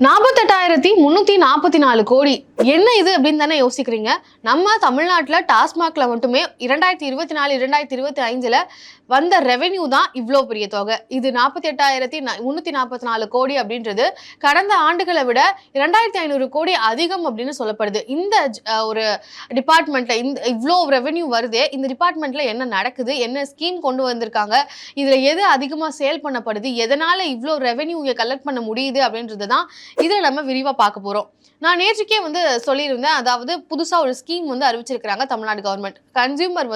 48,344 கோடி என்ன இது அப்படின்னு தானே யோசிக்கிறீங்க. நம்ம தமிழ்நாட்டில் டாஸ்மாக்ல மட்டுமே 2024 2025 வந்த ரெவென்யூ தான் இவ்வளோ பெரிய தொகை. இது 48,344 கோடி அப்படின்றது கடந்த ஆண்டுகளை விட 2,500 கோடி அதிகம் அப்படின்னு சொல்லப்படுது. இந்த ஒரு டிபார்ட்மெண்ட்ல இவ்வளோ ரெவென்யூ வருது. இந்த டிபார்ட்மெண்ட்ல என்ன நடக்குது, என்ன ஸ்கீம் கொண்டு வந்திருக்காங்க, இதுல எது அதிகமா சேல் பண்ணப்படுது, எதனால இவ்வளோ ரெவென்யூ கலெக்ட் பண்ண முடியுது அப்படின்றது தான் இதில் நம்ம விரிவாக பார்க்க போகிறோம். நான் நேற்றுக்கே சொல்லியிருந்தேன், அதாவது புதுசாக ஒரு ஸ்கீம் அறிவிச்சிருக்கிறாங்க தமிழ்நாடு கவர்மெண்ட். கன்சியூமர்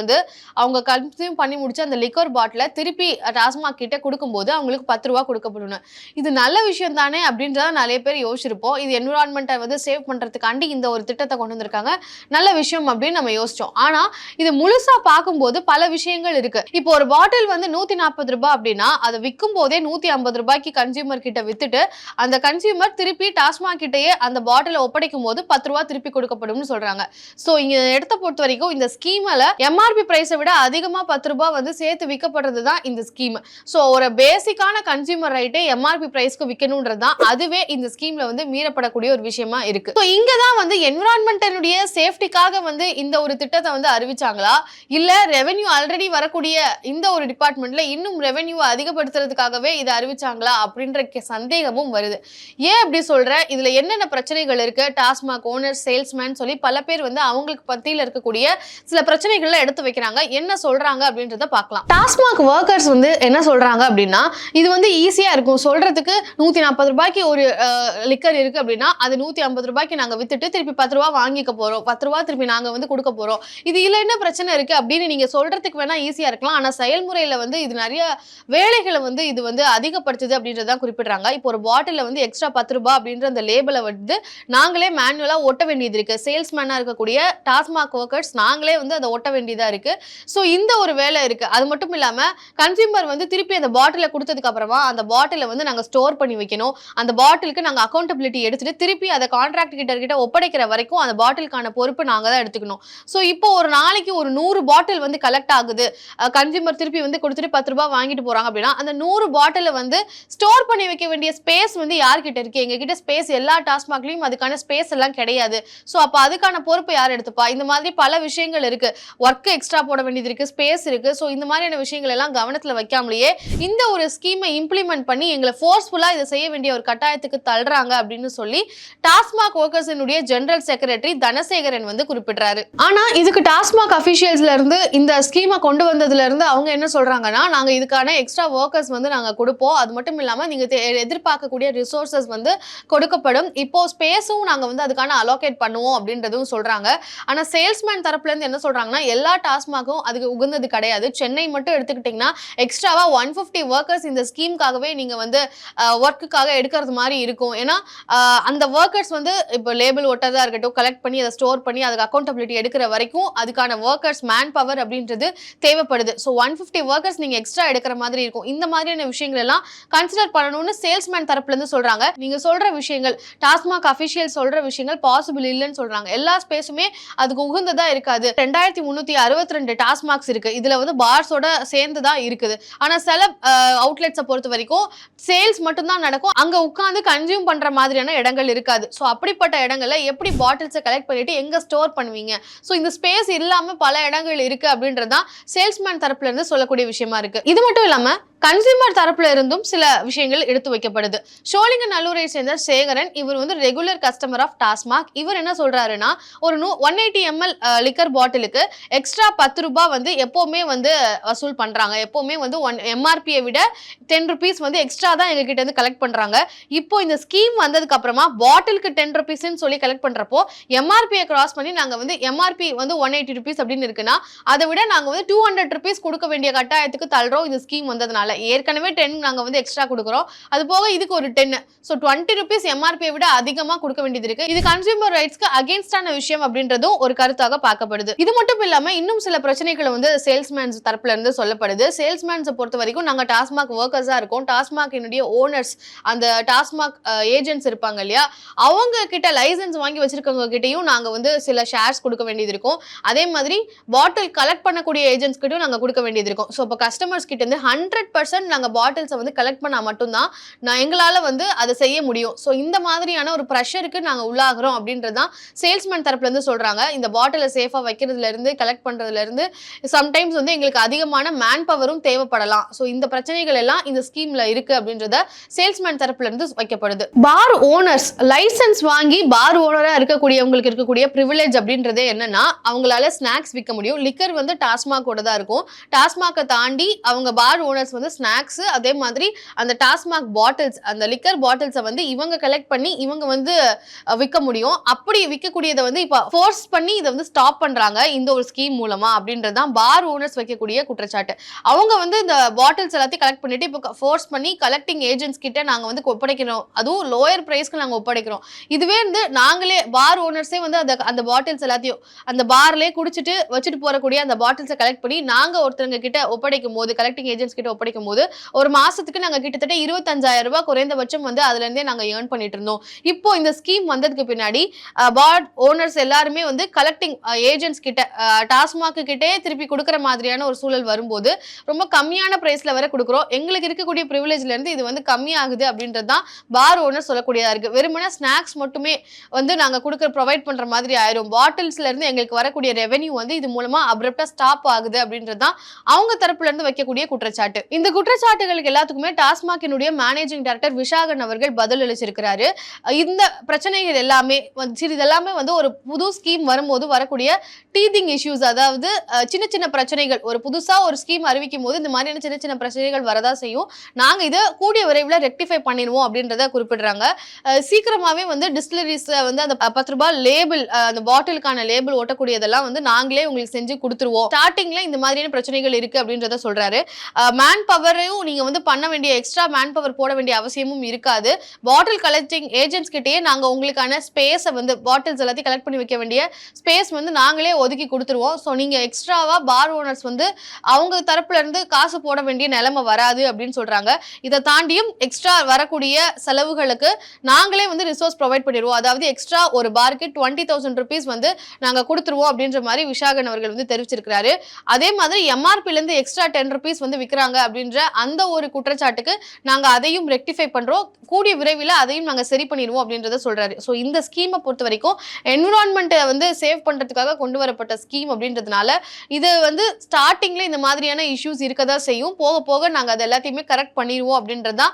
அவங்க கன்சியூம் பண்ணி முடிச்சு அந்த லிக்கர் பாட்டிலை திருப்பி டாஸ்மாக் கிட்ட கொடுக்கும்போது அவங்களுக்கு 10 ரூபா கொடுக்கப்படணும். இது நல்ல விஷயம் தானே அப்படின்றத நிறைய பேர் யோசிச்சிருப்போம். இது என்விரான்மெண்ட்டை சேவ் பண்ணுறதுக்காண்டி இந்த ஒரு திட்டத்தை கொண்டு வந்திருக்காங்க, நல்ல விஷயம் அப்படின்னு நம்ம யோசிச்சோம். ஆனால் இது முழுசாக பார்க்கும்போது பல விஷயங்கள் இருக்கு. இப்போ ஒரு பாட்டில் 140 ரூபாய் அப்படின்னா அதை விற்கும் போதே 150 ரூபாய்க்கு கன்சியூமர் கிட்ட வித்துட்டு அந்த கன்சியூமர் திருப்பி டாஸ்மாக் கிட்டயே அந்த பாட்டில் ஒப்படைக்கும் போது 10 ரூபாய் திருப்பி கொடுக்கப்படும் சொல்றாங்க. சோ இங்க இடத்தை பொறுத்த வரைக்கும் இந்த ஸ்கீம்ல எம்ஆர்பி பிரைஸை விட அதிகமா 10 ரூபாய் சேர்த்து விற்கப்படுறது தான் இந்த ஸ்கீம். சோ ஒரு பேசிக்கான கன்சியூமர் ரைட்டே எம்ஆர்பி பிரைஸ்க்கு விற்கணும்ன்றது தான் அதுவே இந்த ஸ்கீம்ல மீறப்படக்கூடிய ஒரு விஷயமா இருக்கு. சோ இங்க தான் என்விரான்மெண்டனுடைய சேஃப்டிக்காக இந்த ஒரு திட்டத்தை அறிவிச்சாங்களா, இல்ல ரெவென்யூ ஆல்ரெடி வரக்கூடிய இந்த ஒரு டிபார்ட்மெண்ட்ல இன்னும் ரெவென்யூ அதிகப்படுத்துறதுக்காகவே இதை அறிவிச்சாங்களா அப்படின்ற சந்தேகமும் வருது. ஏன் அப்படி சொல்றேன், இதுல என்னென்ன பிரச்சனைகள் இருக்கு, டாஸ்மாக் ஓனர் சேல்ஸ்மேன் சொல்லி பல பேர் அவங்களுக்கு பத்தியில இருக்கக்கூடிய சில பிரச்சனைகள்ல எடுத்து வைக்கிறாங்க. என்ன சொல்றாங்க அப்படின்றத பார்க்கலாம். டாஸ்மாக் ஒர்க்கர்ஸ் என்ன சொல்றாங்க அப்படின்னா, இது ஈஸியா இருக்கும் சொல்றதுக்கு. 140 ரூபாய்க்கு ஒரு லிக்கர் இருக்கு அப்படின்னா அது 150 ரூபாய்க்கு நாங்க வித்துட்டு திருப்பி 10 ரூபாய் வாங்கிக்க போறோம், 10 ரூபாய் திருப்பி நாங்க கொடுக்க போறோம். இது இல்ல என்ன பிரச்சனை இருக்கு அப்படின்னு நீங்க சொல்றதுக்கு வேணா ஈஸியா இருக்கலாம். ஆனா செயல்முறையில இது நிறைய வேலைகளை இது அதிகப்படுத்துது அப்படின்றத குறிப்பிடுறாங்க. இப்போ ஒரு பாட்டில எக்ஸ்ட்ரா 10 ரூபாய் அப்படின்ற அந்த லேபிளை நாங்களே மேனுவலா ஒட்ட வேண்டியது இருக்கு. சேல்ஸ்மேனா இருக்கக்கூடிய டாஸ்மாக் ஒர்க்கர்ஸ் நாங்களே அதை ஒட்ட வேண்டியதா இருக்கு. சோ இந்த ஒரு வேலை இருக்கு. அது மட்டும் இல்லாம கன்சியூமர் திருப்பி அந்த பாட்டில கொடுத்ததுக்கு அப்புறமா அந்த பாட்டில நாங்க ஸ்டோர் பண்ணி வைக்கணும். அந்த பாட்டிலுக்கு நாங்க அக்கௌண்டபிலிட்டி எடுத்துட்டு திருப்பி அதை கான்ட்ராக்ட் கிட்ட ஒப்படைக்கிற வரைக்கும் அந்த பாட்டிலுக்கான பொறுப்பு நாங்க தான் எடுத்துக்கணும். சோ இப்போ ஒரு நாளைக்கு ஒரு 100 பாட்டில் கலெக்ட் ஆகுது, கன்சியூமர் திருப்பி கொடுத்துட்டு 10 ரூபாய் வாங்கிட்டு போறாங்க அப்படின்னா அந்த 100 பாட்டில ஸ்டோர் பண்ணி வைக்க வேண்டிய ஸ்பேஸ் யார்கிட்ட இருக்கு? எங்க கிட்ட ஸ்பேஸ் எல்லா டாஸ்மாக்லயும் அதுக்கான ஸ்பேஸ் எல்லாம் கிடையாது. சோ அப்ப அதுக்கான பொறுப்பு யார் எடுத்துப்பா? இந்த மாதிரி பல விஷயங்கள் இருக்கு. ஒர்க் எக்ஸ்ட்ரா போட வேண்டியது இருக்கு, ஸ்பேஸ் இருக்கு. சோ இந்த மாதிரியான விஷயங்கள் எல்லாம் கவனத்துல வைக்காமலேயே இந்த ஒரு ஸ்கீமை இம்ப்ளிமெண்ட் பண்ணி எங்களை ஃபோர்ஸ்ஃபுல்லா இதை செய்ய வேண்டிய ஒரு கட்டாயத்துக்கு தள்ளுறாங்க அப்படின்னு சொல்லி டாஸ்மாக் ஒர்க்கர்ஸினுடைய ஜெனரல் செக்ரட்டரி தனசேகரன் குறிப்பிடுறாரு. ஆனா இதுக்கு டாஸ்மாக் அபிஷியல்ஸ்ல இருந்து இந்த ஸ்கீமை கொண்டு வந்ததுல இருந்து அவங்க என்ன சொல்றாங்கன்னா, நாங்க இதுக்கான எக்ஸ்ட்ரா ஒர்க்கர்ஸ் நாங்க கொடுப்போம். அது மட்டும் இல்லாம நீங்க எதிர்பார்க்கக்கூடிய ரிசோர்சஸ் கொடுக்கப்படும். இப்போ ஸ்பேஸும் நாங்க அதுக்கான அலோகேட் பண்ணுவோம் அப்படின்றதும் சொல்றாங்க. ஆனா சேல்ஸ்மேன் தரப்புல இருந்து என்ன சொல்றாங்கன்னா, எல்லா டாஸ்மாக்கும் அதுக்கு உகந்தது கிடையாது. சென்னை மட்டும் எடுத்துக்கிட்டீங்கன்னா எக்ஸ்ட்ராவா 150 ஒர்க்கர்ஸ் இந்த ஸ்கீம்காகவே நீங்க ஒர்க்குக்காக எடுக்கிறது மாதிரி இருக்கும். ஏன்னா அந்த ஒர்க்கர்ஸ் இப்போ லேபிள் ஒட்டதா இருக்கட்டும், கலெக்ட் பண்ணி அதை ஸ்டோர் பண்ணி அதுக்கு அக்கௌண்டபிலிட்டி எடுக்கிற வரைக்கும் அதுக்கான ஒர்க்கர்ஸ் மேன் பவர் அப்படின்றது தேவைப்படுது. ஸோ 150 ஒர்க்கர்ஸ் நீங்க எக்ஸ்ட்ரா எடுக்கிற மாதிரி இருக்கும். இந்த மாதிரியான விஷயங்கள் எல்லாம் கன்சிடர் பண்ணணும்னு சேல்ஸ்மேன் தரப்புல இருந்து சொல்றாங்க. நீங்க சொல்ற விஷயங்கள், டாஸ்மாக் அபிஷியல் சொல்ற விஷயங்கள் பாசிபிள் இல்லைன்னு சொல்றாங்க. எல்லா ஸ்பேஸுமே அதுக்கு உகந்ததா இருக்காது. 2362 டாஸ்மாக்ஸ் இருக்கு. இதுல பார்ஸோட சேர்ந்து தான் இருக்குது. ஆனா சில அவுட்லெட்ஸை பொறுத்த வரைக்கும் சேல்ஸ் மட்டும் தான் நடக்கும். அங்க உட்கார்ந்து கன்சியூம் பண்ற மாதிரியான இடங்கள் இருக்காது. ஸோ அப்படிப்பட்ட இடங்கள்ல எப்படி பாட்டில்ஸை கலெக்ட் பண்ணிட்டு எங்க ஸ்டோர் பண்ணுவீங்க? ஸோ இந்த ஸ்பேஸ் இல்லாம பல இடங்கள் இருக்கு அப்படின்றதான் சேல்ஸ்மேன் தரப்புல இருந்து சொல்லக்கூடிய விஷயமா இருக்கு. இது மட்டும் இல்லாம கன்சியூமர் தரப்புல இருந்தும் சில விஷயங்கள் எடுத்து வைக்கப்படுது. சோழிங்கநல்லூரை சேர்ந்த சேகரன், இவர் ரெகுலர் கஸ்டமர் ஆஃப் டாஸ்மாக். இவர் என்ன சொல்றாருன்னா, ஒரு 180 ml லிக்கர் பாட்டிலுக்கு எக்ஸ்ட்ரா 10 ரூபாய் எப்பவுமே வசூல் பண்றாங்க. எப்பவுமே எம்ஆர்பியை விட 10 rupees எக்ஸ்ட்ரா தான் எங்க கிட்ட கலெக்ட் பண்றாங்க. இப்போ இந்த ஸ்கீம் வந்ததுக்கு அப்புறமா பாட்டிலுக்கு 10 rupees சொல்லி கலெக்ட் பண்றப்போ எம்ஆர்பியை கிராஸ் பண்ணி நாங்க எம்ஆர்பி 180 rupees அப்படின்னு இருக்குன்னா அதை விட நாங்க 200 rupees கொடுக்க வேண்டிய கட்டாயத்துக்கு தள்ளுறோம் இந்த ஸ்கீம் வந்ததுனால. ஏற்கனவே 10 நாங்க எக்ஸ்ட்ரா கொடுக்குறோம், அது போக இதுக்கு ஒரு 10. சோ 20 rupees எம்ஆர்பியை விட அதிகமா கொடுக்க வேண்டியது இருக்கு. இது கன்சியூமர் ரைட்ஸ்க்கு அகைன்ஸ்டான விஷயம் அப்படின்றதும் ஒரு கருத்தாக பார்க்கப்படுது. இது மட்டும் இல்லாம இன்னும் சில பிரச்சனைகள் சேல்ஸ்மேன்ஸ் தரப்புல இருந்து சொல்லப்படுது. சேல்ஸ்மேன்ஸை பொறுத்த வரைக்கும் நாங்க டாஸ்மாக் ஒர்க்கர்ஸா இருக்கோம். டாஸ்மாக்கினுடைய ஓனர்ஸ், அந்த டாஸ்மாக் ஏஜென்ட்ஸ் இருப்பாங்க இல்லையா, அவங்க கிட்ட லைசன்ஸ் வாங்கி வச்சிருக்கவங்க கிட்டையும் நாங்க சில ஷேர்ஸ் கொடுக்க வேண்டியது இருக்கும். அதே மாதிரி பாட்டில் கலெக்ட் பண்ணக்கூடிய ஏஜென்ட்ஸ் கிட்டையும் நாங்க கொடுக்க வேண்டியது இருக்கும். ஸோ இப்போ கஸ்டமர்ஸ் கிட்ட 100% 100% நாங்க பாட்டில்ஸை வந்து கலெக்ட் பண்ணா மட்டும்தான் எங்களால வந்து அதை செய்ய முடியும். ஸோ இந்த மாதிரியான ஒரு ப்ரெஷருக்கு நாங்க உள்ளாகிறோம் அப்படின்றதான் சேல்ஸ்மேன் தரப்புல இருந்து சொல்றாங்க. இந்த பாட்டிலை சேஃபா வைக்கிறதுல இருந்து கலெக்ட் பண்றதுல இருந்து சம்டைம்ஸ் வந்து எங்களுக்கு அதிகமான மேன் பவரும் தேவைப்படலாம். ஸோ இந்த பிரச்சனைகள் எல்லாம் இந்த ஸ்கீம்ல இருக்கு அப்படின்றத சேல்ஸ்மேன் தரப்புல இருந்து வைக்கப்படுது. பார் ஓனர்ஸ் லைசன்ஸ் வாங்கி பார் ஓனரா இருக்கக்கூடியவங்களுக்கு இருக்கக்கூடிய ப்ரிவிலேஜ் அப்படின்றதே என்னன்னா, அவங்களால ஸ்நாக்ஸ் விற்க முடியும். லிக்கர் வந்து டாஸ்மாகோட தான் இருக்கும். டாஸ்மாகை தாண்டி அவங்க பார் ஓனர்ஸ் வந்து ஸ்நாக்ஸ், அதே மாதிரி அந்த டாஸ்மாக் பாட்டில்ஸ், அந்த லிக்கர் பாட்டில்ஸை வந்து இவங்க கலெக்ட் பண்ணி இவங்க வந்து விற்க முடியும். அப்படி விற்கக்கூடியதை வந்து இப்போ ஃபோர்ஸ் பண்ணி இதை வந்து ஸ்டாப் பண்றாங்க இந்த ஒரு ஸ்கீம் மூலமா அப்படின்றதான் பார் ஓனர்ஸ் வைக்கக்கூடிய குற்றச்சாட்டு. அவங்க வந்து இந்த பாட்டில்ஸ் எல்லாத்தையும் கலெக்ட் பண்ணிட்டு இப்போ ஃபோர்ஸ் பண்ணி கலெக்டிங் ஏஜென்ட்ஸ் கிட்ட நாங்க வந்து ஒப்படைக்கிறோம், அதுவும் லோயர் பிரைஸ்க்கு நாங்க ஒப்படைக்கிறோம். இதுவே வந்து நாங்களே பார் ஓனர்ஸே வந்து அந்த பாட்டில்ஸ் எல்லாத்தையும் அந்த பார்லயே குடிச்சிட்டு வச்சுட்டு போறக்கூடிய அந்த பாட்டில்ஸை கலெக்ட் பண்ணி நாங்க ஒருத்தவங்க கிட்ட ஒப்படைக்கும் போது, கலெக்டிங் ஏஜென்ட்ஸ் கிட்ட ஒப்படைக்கும் போது ஒரு மாசத்துக்கு நாங்க கிட்டத்தட்ட 25,000 ரூபாய் குறைந்தபட்சம் வந்து அதுல இருந்தே நாங்க ஏர்ன் பண்ணிட்டு இருந்தோம். இப்போ இந்த ஸ்கீம் வந்ததுக்கு பின்னாடி பார் ஓனர்ஸ் எல்லாருமே வந்து கலெக்டிங் ஏஜென்ட்ஸ் கிட்ட டாஸ்மாக் கிட்டே திருப்பி கொடுக்குற மாதிரியான ஒரு சூழல் வரும்போது ரொம்ப கம்மியான பிரைஸ்ல வர கொடுக்குறோம், எங்களுக்கு இருக்கக்கூடிய ப்ரிவிலேஜ்ல இருந்து இது வந்து கம்மியாகுது அப்படின்றது தான் பார் ஓனர் சொல்லக்கூடியதா இருக்கு. வெறுமனே ஸ்நாக்ஸ் மட்டுமே வந்து நாங்க ப்ரொவைட் பண்ற மாதிரி ஆயிரும். பாட்டில்ஸ்ல இருந்து எங்களுக்கு வரக்கூடிய ரெவென்யூ வந்து இது மூலமா அப்ரப்டா ஸ்டாப் ஆகுது அப்படின்றது தான் அவங்க தரப்புல இருந்து வைக்கக்கூடிய குற்றச்சாட்டு. இந்த குற்றச்சாட்டுகளுக்கு எல்லாத்துக்குமே டாஸ்மாகினுடைய மேனேஜிங் டைரக்டர் விஷாகன் அவர்கள் பதில் அளிச்சிருக்கிறாரு. இந்த பிரச்சனைகள் எல்லாமே இதெல்லாமே வந்து ஒரு புது ஸ்கீம் வரும்போது வரக்கூடிய டீதிங் இஷ்யூஸ், அதாவது சின்ன சின்ன பிரச்சனைகள், ஒரு புதுசா ஒரு ஸ்கீம் அறிவிக்கும் போது இந்த மாதிரியான சின்ன சின்ன பிரச்சனைகள் வரதா செய்யும். நாங்க இதை கூடிய விரைவில் ரெக்டிஃபை பண்ணிடுவோம் அப்படின்றத குறிப்பிடுறாங்க. சீக்கிரமாவே வந்து டிஸ்டிலரிஸ் வந்து அந்த 10 ரூபாய் லேபிள், அந்த பாட்டிலுக்கான லேபிள் ஓட்டக்கூடியதெல்லாம் வந்து நாங்களே உங்களுக்கு செஞ்சு கொடுத்துருவோம். ஸ்டார்டிங்ல இந்த மாதிரியான பிரச்சனைகள் இருக்கு அப்படின்றத சொல்றாரு. மேன் பவரையும் நீங்க வந்து பண்ண வேண்டிய எக்ஸ்ட்ரா மேன் பவர் போட வேண்டிய அவசியமும் இருக்காது. பாட்டில் கலெக்டிங் ஏஜென்ட்ஸ் கிட்டேயே நாங்க உங்களுக்கான ஸ்பேஸை வந்து பாட்டில்ஸ் எல்லாத்தையும் கலெக்ட் பண்ணி வைக்க வேண்டிய ஸ்பேஸ் வந்து நாங்களே ஒதுக்கி கொடுத்துருவோம். ஸோ நீங்க எக்ஸ்ட்ராவா பார் ஓனர்ஸ் வந்து அவங்க தரப்புல இருந்து காசு போட வேண்டிய நிலைமை வராது அப்படின்னு சொல்றாங்க. இதை தாண்டியும் எக்ஸ்ட்ரா வரக்கூடிய செலவுகளுக்கு நாங்களே வந்து ரிசோர்ஸ் ப்ரொவைட் பண்ணிடுவோம். அதாவது எக்ஸ்ட்ரா ஒரு பாருக்கு 20,000 rupees வந்து நாங்க கொடுத்துருவோம் அப்படின்ற மாதிரி விஷாகன் அவர்கள் வந்து தெரிவிச்சிருக்கிறாரு. அதே மாதிரி எம்ஆர்பில இருந்து எக்ஸ்ட்ரா 10 rupees வந்து விற்கிறாங்க அப்படின்ற அந்த ஒரு குற்றச்சாட்டுக்கு நாங்க அதையும் ரெக்டிஃபை பண்றோம், கூடிய விரைவில் அதையும் நாங்க சரி பண்ணிடுவோம் அப்படின்றத சொல்றாரு. ஸோ இந்த ஸ்கீமை பொறுத்த வரைக்கும் என்விரான்மெண்ட்டை வந்து சேவ் பண்றதுக்காக கொண்டு வரப்பட்ட ஸ்கீம் அப்படின்றதுனால இது வந்து ஸ்டார்டிங்ல இந்த மாதிரியான இஷ்யூஸ் இருக்கதான் செய்யும். போக போக நாங்க அதை எல்லாத்தையுமே கரெக்ட் பண்ணிடுவோம் அப்படின்றதான்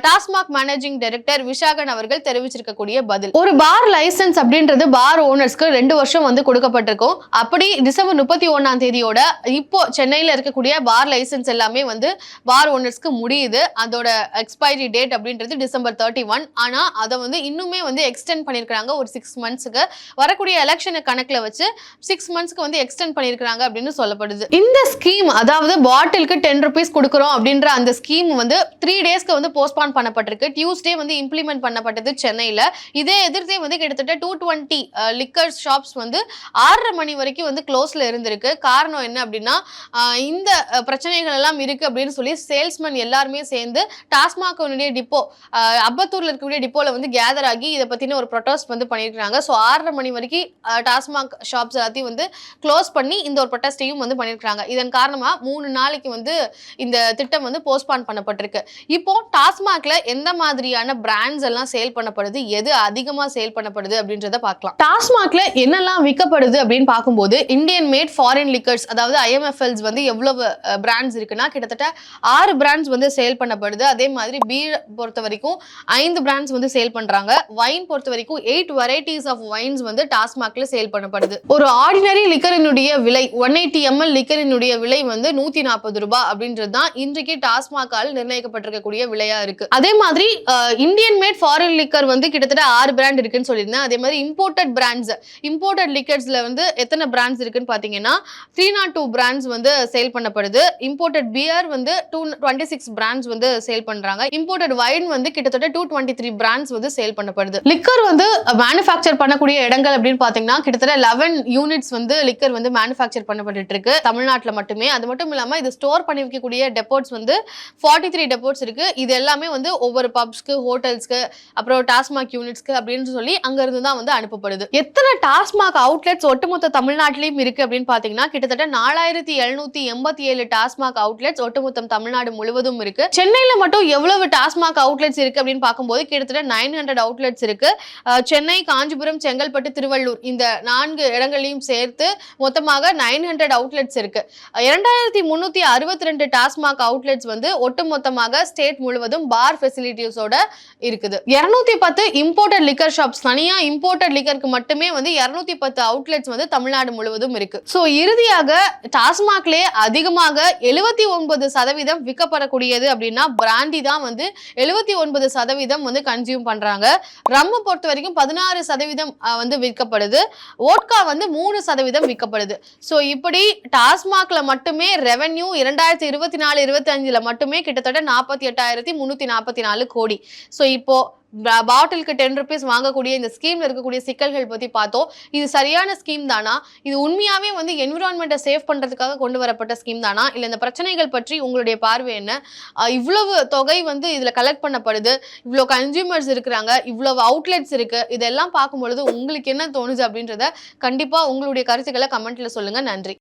டாஸ்மாக் மேனேஜிங் டைரக்டர் விஷாகன் அவர்கள் தெரிவிச்சிருக்கக்கூடிய பதில். ஒரு பார் லைசன்ஸ் அப்படின்றது பார் ஓனர்ஸ்க்கு 2 வருஷம் வந்து கொடுக்கப்பட்டிருக்கும். அப்படி டிசம்பர் 31 இப்போ சென்னையில இருக்கக்கூடிய பார் லைசன்ஸ் எல்லாமே வந்து பார் ஓனர்ஸ்க்கு முடியுது. அதோட எக்ஸ்பைரி டேட் அப்படின்றது டிசம்பர் 31. ஆனா அதை வந்து இன்னுமே வந்து எக்ஸ்டெண்ட் பண்ணிருக்காங்க ஒரு 6 monthsக்கு. வரக்கூடிய எலெக்ஷனை கணக்குல வச்சு 6 monthsக்கு வந்து எக்ஸ்டெண்ட் பண்ணிருக்காங்க அப்படின்னு சொல்லப்படுது. இந்த ஸ்கீம், அதாவது பாட்டிலுக்கு 10 rupees கொடுக்குறோம் அப்படின்ற அந்த ஸ்கீம் வந்து 3 daysக்கு வந்து போஸ்ட்பான் பண்ணப்பட்டிருக்கு. டியூஸ்டே வந்து இம்ப்ளிமெண்ட் பண்ணப்பட்டது சென்னையில. இதே எதிர்த்தே வந்து கிட்டத்தட்ட 220 லிக்கர் ஷாப்ஸ் வந்து 6:30 மணி வரைக்கும் வந்து க்ளோஸ்ல இருந்திருக்கு. காரணம் என்ன அப்படின்னா, இந்த பிரச்சனைகள் எல்லாம் இருக்கு அப்படின்னு சொல்லி சேல்ஸ்மேன் எல்லாருமே சேர்ந்து டாஸ்மாகோனுடைய டிப்போ அப்பத்தூர்ல இருக்கக்கூடிய டிப்போல வந்து கேதர் ஆகி இதை பத்தின ஒரு ப்ரொட்டஸ்ட் வந்து பண்ணிருக்காங்க. ஸோ 6:30 மணி வரைக்கும் டாஸ்மாக் ஷாப்ஸ் எல்லாத்தையும் வந்து க்ளோஸ் பண்ணி இந்த ஒரு ப்ரொட்டஸ்டையும் வந்து பண்ணிருக்காங்க. இதன் காரணமா 3 நாளைக்கு வந்து இந்த திட்டம் வந்து போஸ்ட்பான் பண்ணப்பட்டிருக்கு. இப்போ டாஸ்மாக்ல எந்த மாதிரியான பிராண்ட்ஸ் எல்லாம் சேல் பண்ணப்படுது, எது அதிகமா சேல் பண்ணப்படுது அப்படின்றத பார்க்கலாம். டாஸ்மாக்ல என்னெல்லாம் விற்கப்படுது அப்படின்னு பார்க்கும்போது இந்தியன் மேட் ஃபாரின் லிக்கர்ஸ், அதாவது IMFLs வந்து எவ்வளவு பிராண்ட்ஸ் இருக்குன்னா கிட்டத்தட்ட 6 பிராண்ட்ஸ் வந்து சேல் பண்ணப்படுது. அதே மாதிரி பீர் பொறுத்த வரைக்கும் 5 பிராண்ட்ஸ் வந்து சேல் பண்றாங்க. வைன் பொறுத்த வரைக்கும் 8 varieties ஆஃப் வைன்ஸ் வந்து டாஸ்மாக்ல சேல் பண்ணப்படுது. ஒரு ஆர்டினரி லிக்கரினுடைய விலை 180 ml லிக்கரினுடைய விலை வந்து 140 ரூபாய் அப்படின்றது தான் இன்றைக்கு டாஸ்மாகால் நிர்ணயிக்கப்பட்டிருக்கக்கூடிய விலையா இருக்கு. அதே மாதிரி இந்தியன் மேட் ஃபாரின் லிக்கர் வந்து கிட்டத்தட்ட 6 பிராண்ட் இருக்குன்னு சொல்லியிருந்தேன். அதே மாதிரி இம்போர்ட்டட் பிராண்ட்ஸ், இம்போர்ட்டட் லிக்கர்ஸ்ல வந்து எத்தனை பிராண்ட்ஸ் இருக்குன்னு பாத்தீங்கன்னா 302 பிராண்ட்ஸ் வந்து சேல் பண்ணப்படுது. இம்போர்ட்டட் பியர் வந்து 226 பிராண்ட்ஸ் வந்து சேல் பண்றாங்க. இம்போர்ட்டட் வைன் வந்து கிட்டத்தட்ட 223 பிராண்ட்ஸ் வந்து சேல் பண்ணப்படுது. லிக்கர் வந்து மேனுஃபேக்சர் பண்ணக்கூடிய இடங்கள் அப்படின்னு பாத்தீங்கன்னா கிட்டத்தட்ட 11 யூனிட்ஸ் வந்து லிக்கர் வந்து மேனுஃபேக்சர் பண்ணப்பட்டு இருக்கு தமிழ்நாட்டுல மட்டுமே. அது மட்டும் இல்லாம இது ஸ்டோர் பண்ணி வைக்கக்கூடிய டெப்போட்ஸ் வந்து 43 டெப்போட்ஸ் இருக்கு. இது எல்லாமே வந்து ஒவ்வொரு பப்ஸ்க்கு, ஹோட்டல்ஸ்க்கு, அப்புறம் டாஸ்மாக் யூனிட்ஸ்க்கு அப்படின்னு சொல்லி அங்க இருந்து தான் வந்து அனுப்பப்படுது. எத்தனை டாஸ்மாக் அவுட்லெட்ஸ் ஒட்டுமொத்த தமிழ்நாட்டிலையும் இருக்கு அப்படின்னு பாத்தீங்கன்னா கிட்டத்தட்ட 4787 டாஸ்மாக் அவுட்லெட்ஸ் ஒட்டுமொத்த மொத்தம் தமிழ்நாடு முழுவதும் இருக்கு. சென்னையில மட்டும் எவ்வளவு டாஸ்மாக் அவுட்லெட்ஸ் இருக்கு அப்படின்னு பார்க்கும்போது கிட்டத்தட்ட 900 அவுட்லெட்ஸ் இருக்கு. சென்னை, காஞ்சிபுரம், செங்கல்பட்டு, திருவள்ளூர் இந்த 4 இடங்களையும் சேர்த்து மொத்தமாக 900 அவுட்லெட்ஸ் இருக்கு. 2362 டாஸ்மாக் அவுட்லெட்ஸ் வந்து ஒட்டுமொத்தமாக ஸ்டேட் முழுவதும் பார் ஃபெசிலிட்டிஸோட இருக்குது. 210 இம்போர்ட்டட் லிக்கர் ஷாப்ஸ், தனியா இம்போர்ட்டட் லிக்கருக்கு மட்டுமே வந்து 210 அவுட்லெட்ஸ் வந்து தமிழ்நாடு முழுவதும் இருக்கு. சோ இறுதியாக டாஸ்மாக்லே அதிகமாக 79% விற்கப்படக்கூடியது அப்படின்னா பிராண்டி தான் வந்து 79% வந்து கன்சியூம் பண்றாங்க. ரம் பொறுத்த வரைக்கும் 16% வந்து விற்கப்படுது. வோட்கா வந்து 3% விற்கப்படுது. சோ இப்படி டாஸ்மாக்ல மட்டுமே ரெவென்யூ 2024-25ல மட்டுமே கிட்டத்தட்ட 48,344 கோடி. சோ இப்போ பாட்டிலுக்கு 10 rupees வாங்கக்கூடிய இந்த ஸ்கீம்ல இருக்கக்கூடிய சிக்கல்கள் பத்தி பார்த்தோம். இது சரியான ஸ்கீம் தானா? இது உண்மையாவே வந்து என்விரான்மெண்ட்டை சேவ் பண்றதுக்காக கொண்டு வரப்பட்ட ஸ்கீம் தானா? இல்ல இந்த பிரச்சனைகள் பற்றி உங்களுடைய பார்வை என்ன? இவ்வளவு தொகை வந்து இதுல கலெக்ட் பண்ணப்படுது, இவ்வளவு கன்சியூமர்ஸ் இருக்கிறாங்க, இவ்வளவு அவுட்லெட்ஸ் இருக்கு, இதெல்லாம் பார்க்கும்பொழுது உங்களுக்கு என்ன தோணுது அப்படின்றத கண்டிப்பா உங்களுடைய கருத்துக்களை கமெண்ட்ல சொல்லுங்க. நன்றி.